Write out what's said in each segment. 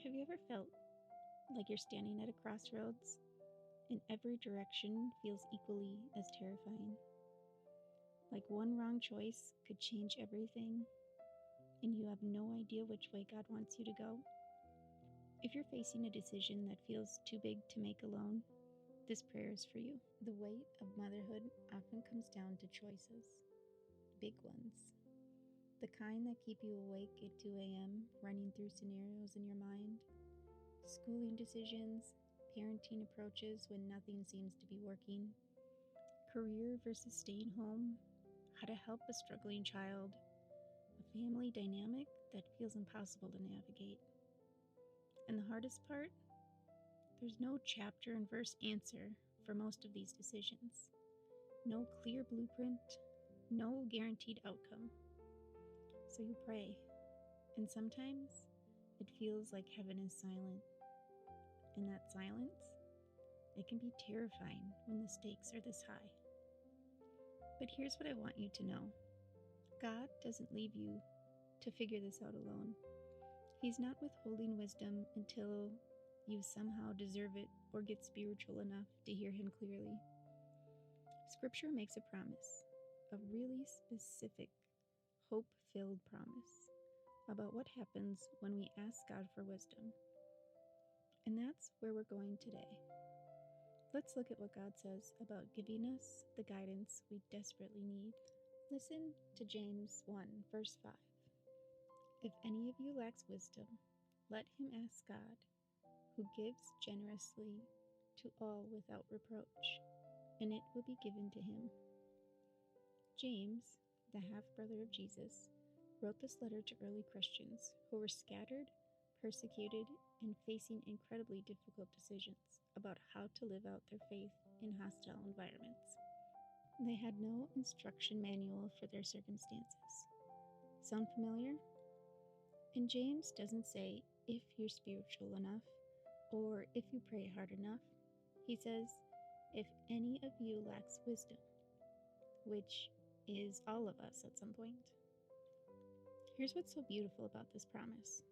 Have you ever felt like you're standing at a crossroads and every direction feels equally as terrifying? Like one wrong choice could change everything and you have no idea which way God wants you to go? If you're facing a decision that feels too big to make alone, this prayer is for you. The weight of motherhood often comes down to choices, big ones. The kind that keep you awake at 2 a.m., running through scenarios in your mind, schooling decisions, parenting approaches when nothing seems to be working, career versus staying home, how to help a struggling child, a family dynamic that feels impossible to navigate. And the hardest part? There's no chapter and verse answer for most of these decisions. No clear blueprint, no guaranteed outcome. So you pray, and sometimes it feels like heaven is silent. In that silence, it can be terrifying when the stakes are this high. But here's what I want you to know. God doesn't leave you to figure this out alone. He's not withholding wisdom until you somehow deserve it or get spiritual enough to hear Him clearly. Scripture makes a promise, a really specific, hope-filled promise about what happens when we ask God for wisdom. And that's where we're going today. Let's look at what God says about giving us the guidance we desperately need. Listen to James 1, verse 5. If any of you lacks wisdom, let him ask God, who gives generously to all without reproach, and it will be given to him. James, the half-brother of Jesus, wrote this letter to early Christians who were scattered, persecuted, and facing incredibly difficult decisions about how to live out their faith in hostile environments. They had no instruction manual for their circumstances. Sound familiar? And James doesn't say, if you're spiritual enough, or if you pray hard enough. He says, if any of you lacks wisdom, which is all of us at some point. Here's what's so beautiful about this promise.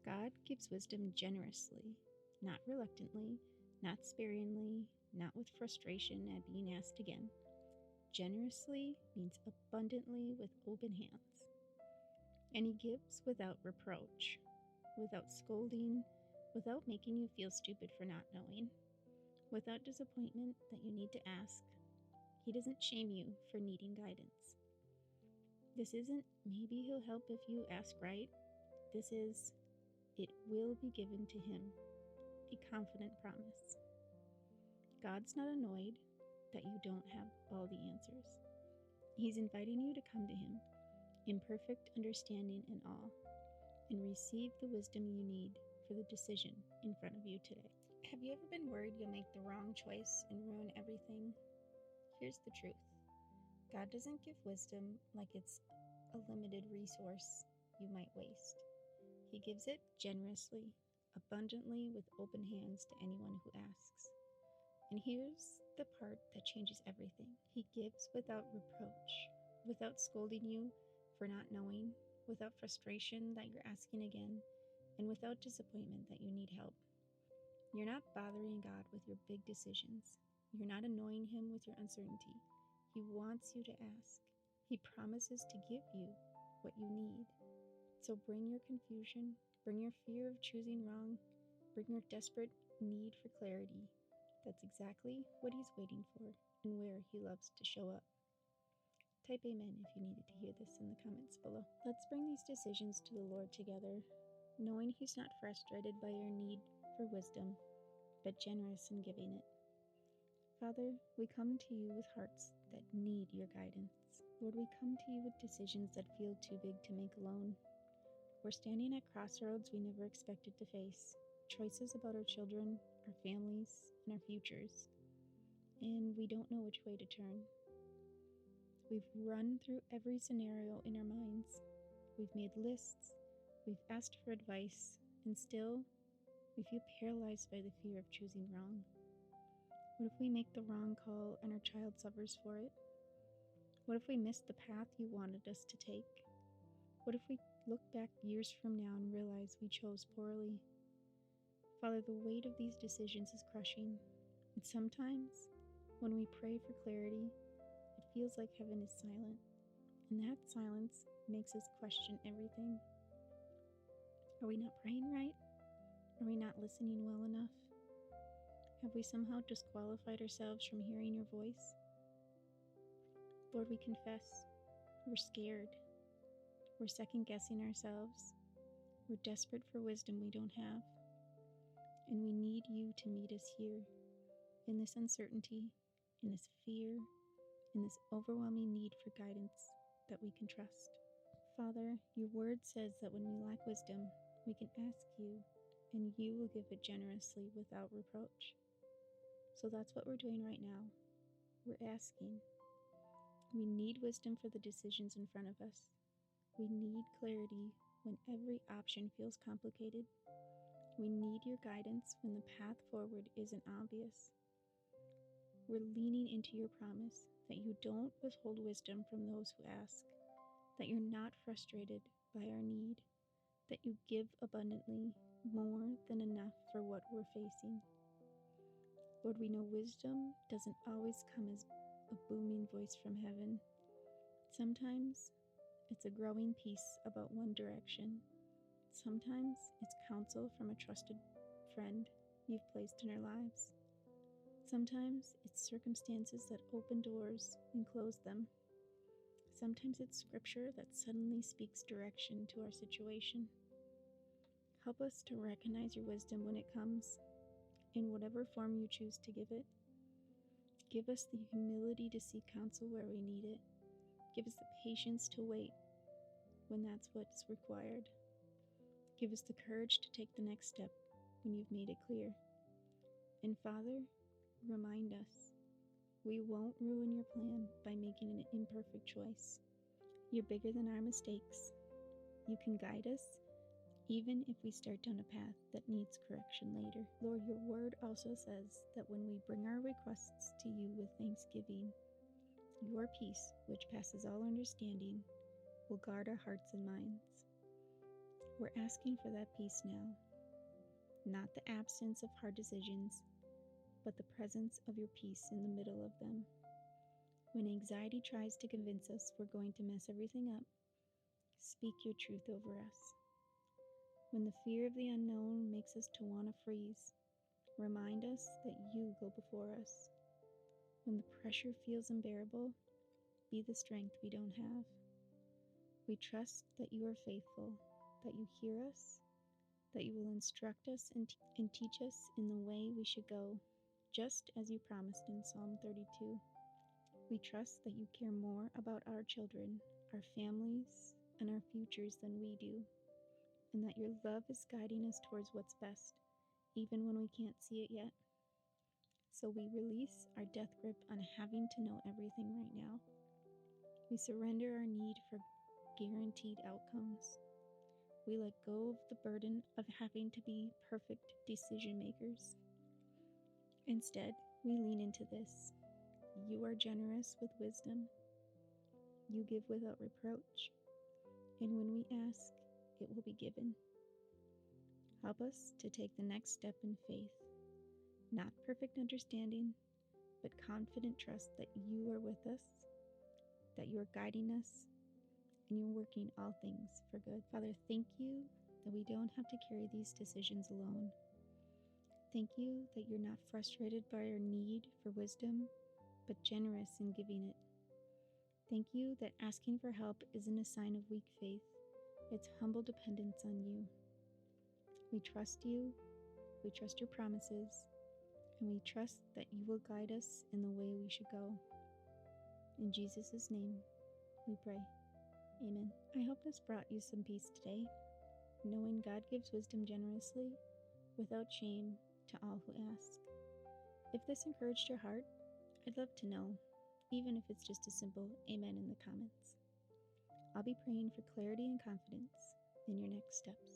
God gives wisdom generously, not reluctantly, not sparingly, not with frustration at being asked again. Generously means abundantly with open hands. And He gives without reproach, without scolding, without making you feel stupid for not knowing, without disappointment that you need to ask. He doesn't shame you for needing guidance. This isn't maybe He'll help if you ask right. This is, it will be given to him, a confident promise. God's not annoyed that you don't have all the answers. He's inviting you to come to Him in perfect understanding and awe, and receive the wisdom you need for the decision in front of you today. Have you ever been worried you'll make the wrong choice and ruin everything? Here's the truth. God doesn't give wisdom like it's a limited resource you might waste. He gives it generously, abundantly, with open hands to anyone who asks. And here's the part that changes everything. He gives without reproach, without scolding you for not knowing, without frustration that you're asking again, and without disappointment that you need help. You're not bothering God with your big decisions. You're not annoying Him with your uncertainty. He wants you to ask. He promises to give you what you need. So bring your confusion, bring your fear of choosing wrong, bring your desperate need for clarity. That's exactly what He's waiting for and where He loves to show up. Type amen if you needed to hear this in the comments below. Let's bring these decisions to the Lord together, knowing He's not frustrated by your need for wisdom, but generous in giving it. Father, we come to You with hearts that need Your guidance. Lord, we come to You with decisions that feel too big to make alone. We're standing at crossroads we never expected to face, choices about our children, our families, and our futures, and we don't know which way to turn. We've run through every scenario in our minds. We've made lists, we've asked for advice, and still, we feel paralyzed by the fear of choosing wrong. What if we make the wrong call and our child suffers for it? What if we miss the path You wanted us to take? What if we look back years from now and realize we chose poorly? Father, the weight of these decisions is crushing, and sometimes when we pray for clarity, it feels like heaven is silent, and that silence makes us question everything. Are we not praying right? Are we not listening well enough? Have we somehow disqualified ourselves from hearing your voice? Lord, we confess we're scared. We're second-guessing ourselves. We're desperate for wisdom we don't have. And we need you to meet us here, in this uncertainty, in this fear, in this overwhelming need for guidance that we can trust. Father, your word says that when we lack wisdom, we can ask you, and you will give it generously without reproach. So that's what we're doing right now. We're asking. We need wisdom for the decisions in front of us. We need clarity when every option feels complicated. We need your guidance when the path forward isn't obvious. We're leaning into your promise that you don't withhold wisdom from those who ask, that you're not frustrated by our need, that you give abundantly, more than enough for what we're facing. Lord, we know wisdom doesn't always come as a booming voice from heaven. Sometimes it's a growing peace about one direction. Sometimes it's counsel from a trusted friend you've placed in our lives. Sometimes it's circumstances that open doors and close them. Sometimes it's scripture that suddenly speaks direction to our situation. Help us to recognize your wisdom when it comes, in whatever form you choose to give it. Give us the humility to seek counsel where we need it. Give us the patience to wait when that's what's required. Give us the courage to take the next step when you've made it clear. And Father, remind us, we won't ruin your plan by making an imperfect choice. You're bigger than our mistakes. You can guide us even if we start down a path that needs correction later. Lord, your word also says that when we bring our requests to you with thanksgiving, your peace, which passes all understanding, will guard our hearts and minds. We're asking for that peace now, not the absence of hard decisions, but the presence of your peace in the middle of them. When anxiety tries to convince us we're going to mess everything up, speak your truth over us. When the fear of the unknown makes us to want to freeze, remind us that you go before us. When the pressure feels unbearable, be the strength we don't have. We trust that you are faithful, that you hear us, that you will instruct us and teach us in the way we should go, just as you promised in Psalm 32. We trust that you care more about our children, our families, and our futures than we do, and that your love is guiding us towards what's best, even when we can't see it yet. So we release our death grip on having to know everything right now. We surrender our need for guaranteed outcomes. We let go of the burden of having to be perfect decision makers. Instead, we lean into this. You are generous with wisdom. You give without reproach. And when we ask, it will be given. Help us to take the next step in faith. Not perfect understanding, but confident trust that you are with us, that you are guiding us, and you're working all things for good. Father, thank you that we don't have to carry these decisions alone. Thank you that you're not frustrated by our need for wisdom, but generous in giving it. Thank you that asking for help isn't a sign of weak faith, it's humble dependence on you. We trust you, we trust your promises, and we trust that you will guide us in the way we should go. In Jesus' name, we pray. Amen. I hope this brought you some peace today, knowing God gives wisdom generously, without shame, to all who ask. If this encouraged your heart, I'd love to know, even if it's just a simple amen in the comments. I'll be praying for clarity and confidence in your next steps.